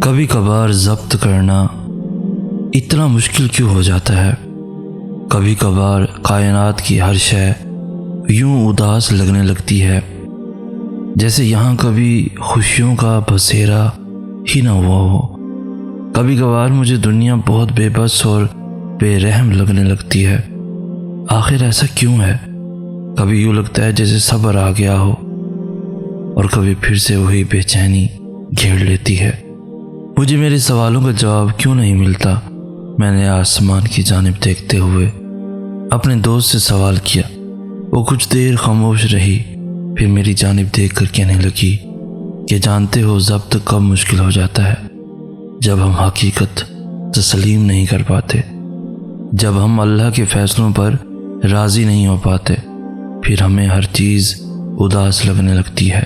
کبھی کبھار ضبط کرنا اتنا مشکل کیوں ہو جاتا ہے؟ کبھی کبھار کائنات کی ہر شے یوں اداس لگنے لگتی ہے جیسے یہاں کبھی خوشیوں کا بسیرا ہی نہ ہوا ہو۔ کبھی کبھار مجھے دنیا بہت بے بس اور بے رحم لگنے لگتی ہے۔ آخر ایسا کیوں ہے؟ کبھی یوں لگتا ہے جیسے صبر آ گیا ہو، اور کبھی پھر سے وہی بے چینی گھیر لیتی ہے۔ مجھے میرے سوالوں کا جواب کیوں نہیں ملتا؟ میں نے آسمان کی جانب دیکھتے ہوئے اپنے دوست سے سوال کیا۔ وہ کچھ دیر خاموش رہی، پھر میری جانب دیکھ کر کہنے لگی کہ جانتے ہو ضبط کب مشکل ہو جاتا ہے؟ جب ہم حقیقت تسلیم نہیں کر پاتے، جب ہم اللہ کے فیصلوں پر راضی نہیں ہو پاتے، پھر ہمیں ہر چیز اداس لگنے لگتی ہے،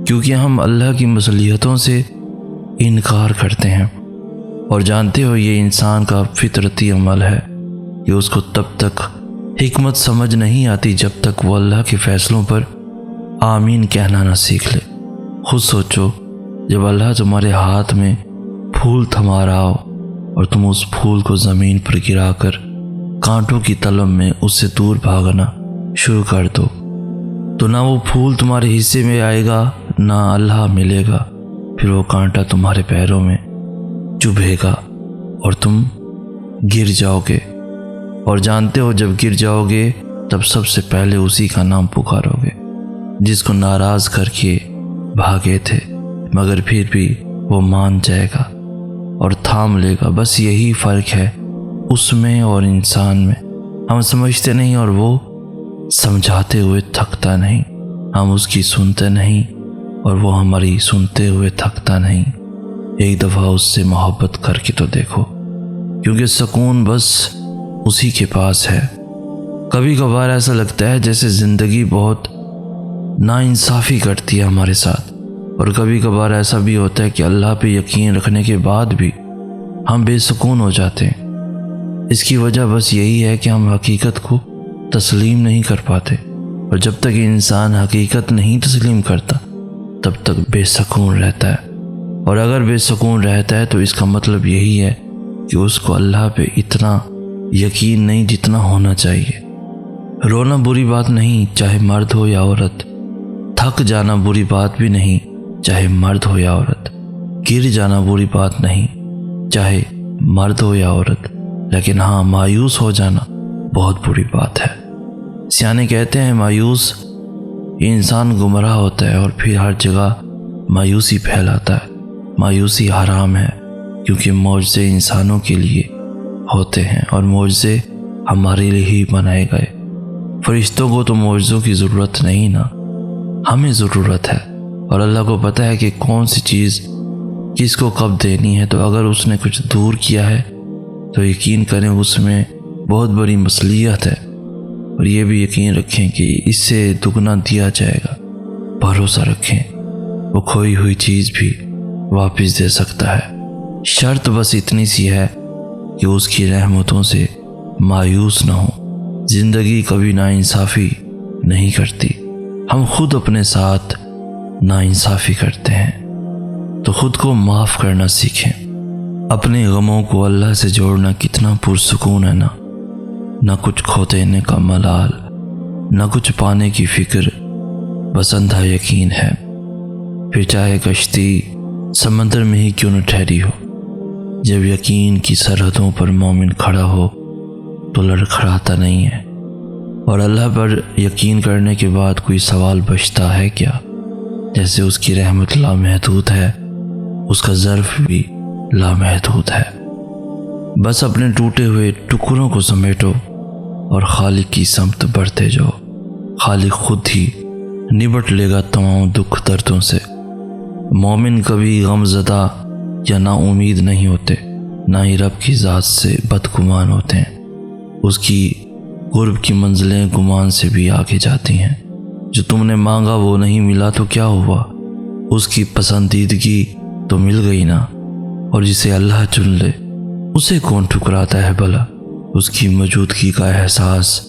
کیونکہ ہم اللہ کی مصلحتوں سے انکار کرتے ہیں۔ اور جانتے ہو یہ انسان کا فطرتی عمل ہے کہ اس کو تب تک حکمت سمجھ نہیں آتی جب تک وہ اللہ کے فیصلوں پر آمین کہنا نہ سیکھ لے۔ خود سوچو، جب اللہ تمہارے ہاتھ میں پھول تھما رہا ہو اور تم اس پھول کو زمین پر گرا کر کانٹوں کی طلب میں اس سے دور بھاگنا شروع کر دو، تو نہ وہ پھول تمہارے حصے میں آئے گا نہ اللہ ملے گا، پھر وہ کانٹا تمہارے پیروں میں چبھے گا اور تم گر جاؤ گے۔ اور جانتے ہو جب گر جاؤ گے تب سب سے پہلے اسی کا نام پکارو گے جس کو ناراض کر کے بھاگے تھے، مگر پھر بھی وہ مان جائے گا اور تھام لے گا۔ بس یہی فرق ہے اس میں اور انسان میں۔ ہم سمجھتے نہیں اور وہ سمجھاتے ہوئے تھکتا نہیں، ہم اس کی سنتے نہیں اور وہ ہماری سنتے ہوئے تھکتا نہیں۔ ایک دفعہ اس سے محبت کر کے تو دیکھو، کیونکہ سکون بس اسی کے پاس ہے۔ کبھی کبھار ایسا لگتا ہے جیسے زندگی بہت ناانصافی کرتی ہے ہمارے ساتھ، اور کبھی کبھار ایسا بھی ہوتا ہے کہ اللہ پہ یقین رکھنے کے بعد بھی ہم بے سکون ہو جاتے ہیں۔ اس کی وجہ بس یہی ہے کہ ہم حقیقت کو تسلیم نہیں کر پاتے، اور جب تک انسان حقیقت نہیں تسلیم کرتا تب تک بے سکون رہتا ہے۔ اور اگر بے سکون رہتا ہے تو اس کا مطلب یہی ہے کہ اس کو اللہ پہ اتنا یقین نہیں جتنا ہونا چاہیے۔ رونا بری بات نہیں، چاہے مرد ہو یا عورت۔ تھک جانا بری بات بھی نہیں، چاہے مرد ہو یا عورت۔ گر جانا بری بات نہیں، چاہے مرد ہو یا عورت۔ لیکن ہاں، مایوس ہو جانا بہت بری بات ہے۔ سیانے کہتے ہیں مایوس انسان گمراہ ہوتا ہے اور پھر ہر جگہ مایوسی پھیلاتا ہے۔ مایوسی حرام ہے، کیونکہ معجزے انسانوں کے لیے ہوتے ہیں اور معجزے ہمارے لیے ہی بنائے گئے۔ فرشتوں کو تو معجزوں کی ضرورت نہیں نا، ہمیں ضرورت ہے، اور اللہ کو پتہ ہے کہ کون سی چیز کس کو کب دینی ہے۔ تو اگر اس نے کچھ دور کیا ہے تو یقین کریں اس میں بہت بڑی مصلحت ہے، اور یہ بھی یقین رکھیں کہ اس سے دگنا دیا جائے گا۔ بھروسہ رکھیں، وہ کھوئی ہوئی چیز بھی واپس دے سکتا ہے۔ شرط بس اتنی سی ہے کہ اس کی رحمتوں سے مایوس نہ ہوں۔ زندگی کبھی ناانصافی نہیں کرتی، ہم خود اپنے ساتھ ناانصافی کرتے ہیں۔ تو خود کو معاف کرنا سیکھیں۔ اپنے غموں کو اللہ سے جوڑنا کتنا پرسکون ہے نا، نہ کچھ کھو دینے کا ملال، نہ کچھ پانے کی فکر، بس اندھا یقین ہے۔ پھر چاہے کشتی سمندر میں ہی کیوں نہ ٹھہری ہو، جب یقین کی سرحدوں پر مومن کھڑا ہو تو لڑکھڑاتا نہیں ہے۔ اور اللہ پر یقین کرنے کے بعد کوئی سوال بچتا ہے کیا؟ جیسے اس کی رحمت لامحدود ہے، اس کا ظرف بھی لامحدود ہے۔ بس اپنے ٹوٹے ہوئے ٹکڑوں کو سمیٹو اور خالق کی سمت بڑھتے جاؤ۔ خالق خود ہی نبٹ لے گا تمام دکھ دردوں سے۔ مومن کبھی غم زدہ یا نا امید نہیں ہوتے، نہ ہی رب کی ذات سے بدگمان ہوتے ہیں۔ اس کی قرب کی منزلیں گمان سے بھی آگے جاتی ہیں۔ جو تم نے مانگا وہ نہیں ملا تو کیا ہوا؟ اس کی پسندیدگی تو مل گئی نا۔ اور جسے اللہ چن لے اسے کون ٹھکراتا ہے بھلا؟ اس کی موجودگی کا احساس،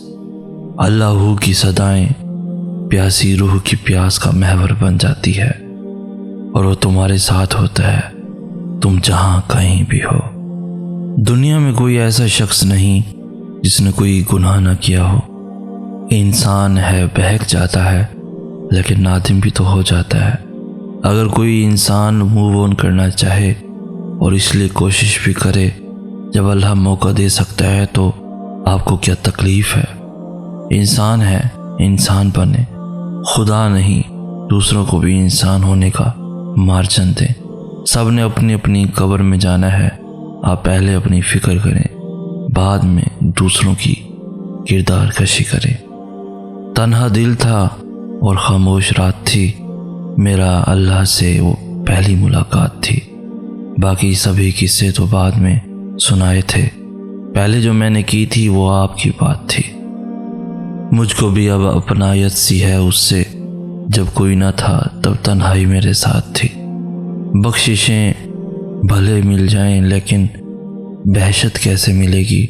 اللہ کی صدائیں پیاسی روح کی پیاس کا محور بن جاتی ہے، اور وہ تمہارے ساتھ ہوتا ہے تم جہاں کہیں بھی ہو۔ دنیا میں کوئی ایسا شخص نہیں جس نے کوئی گناہ نہ کیا ہو۔ انسان ہے، بہک جاتا ہے، لیکن نادم بھی تو ہو جاتا ہے۔ اگر کوئی انسان موو آن کرنا چاہے اور اس لیے کوشش بھی کرے، جب اللہ موقع دے سکتا ہے تو آپ کو کیا تکلیف ہے؟ انسان ہے، انسان بنے، خدا نہیں۔ دوسروں کو بھی انسان ہونے کا مارجن دیں۔ سب نے اپنی اپنی قبر میں جانا ہے۔ آپ پہلے اپنی فکر کریں، بعد میں دوسروں کی کردار کشی کریں۔ تنہا دل تھا اور خاموش رات تھی، میرا اللہ سے وہ پہلی ملاقات تھی۔ باقی سبھی قصے تو بعد میں سنائے تھے، پہلے جو میں نے کی تھی وہ آپ کی بات تھی۔ مجھ کو بھی اب اپنایت سی ہے اس سے، جب کوئی نہ تھا تب تنہائی میرے ساتھ تھی۔ بخششیں بھلے مل جائیں لیکن بہشت کیسے ملے گی؟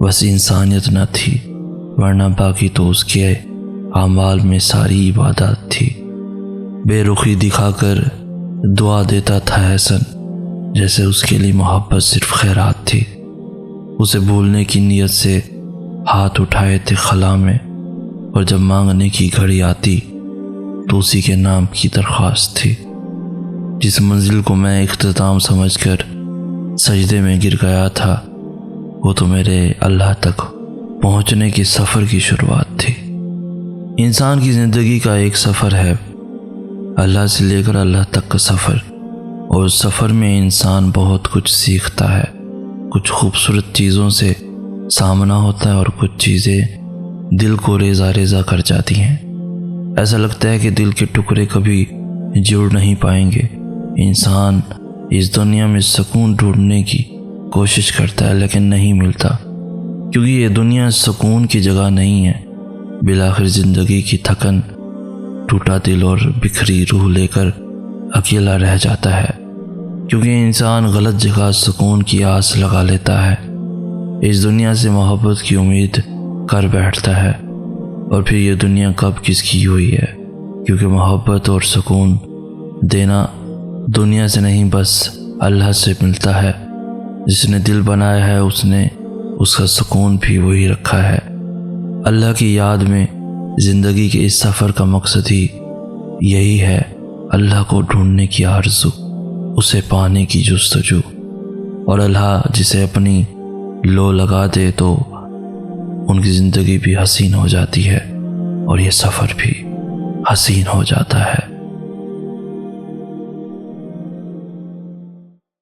بس انسانیت نہ تھی، ورنہ باقی تو اس کے اعمال میں ساری عبادات تھی۔ بے رخی دکھا کر دعا دیتا تھا احسن، جیسے اس کے لیے محبت صرف خیرات تھی۔ اسے بھولنے کی نیت سے ہاتھ اٹھائے تھے خلا میں، اور جب مانگنے کی گھڑی آتی تو اسی کے نام کی درخواست تھی۔ جس منزل کو میں اختتام سمجھ کر سجدے میں گر گیا تھا، وہ تو میرے اللہ تک پہنچنے کے سفر کی شروعات تھی۔ انسان کی زندگی کا ایک سفر ہے، اللہ سے لے کر اللہ تک کا سفر، اور اس سفر میں انسان بہت کچھ سیکھتا ہے۔ کچھ خوبصورت چیزوں سے سامنا ہوتا ہے اور کچھ چیزیں دل کو ریزہ ریزہ کر جاتی ہیں۔ ایسا لگتا ہے کہ دل کے ٹکڑے کبھی جڑ نہیں پائیں گے۔ انسان اس دنیا میں سکون ڈھونڈنے کی کوشش کرتا ہے لیکن نہیں ملتا، کیونکہ یہ دنیا سکون کی جگہ نہیں ہے۔ بالآخر زندگی کی تھکن، ٹوٹا دل اور بکھری روح لے کر اکیلا رہ جاتا ہے، کیونکہ انسان غلط جگہ سکون کی آس لگا لیتا ہے۔ اس دنیا سے محبت کی امید کر بیٹھتا ہے، اور پھر یہ دنیا کب کس کی ہوئی ہے، کیونکہ محبت اور سکون دینا دنیا سے نہیں بس اللہ سے ملتا ہے۔ جس نے دل بنایا ہے اس نے اس کا سکون بھی وہی رکھا ہے۔ اللہ کی یاد میں زندگی کے اس سفر کا مقصد ہی یہی ہے، اللہ کو ڈھونڈنے کی آرزو، اسے پانے کی جستجو، اور اللہ جسے اپنی لو لگا دے تو ان کی زندگی بھی حسین ہو جاتی ہے، اور یہ سفر بھی حسین ہو جاتا ہے۔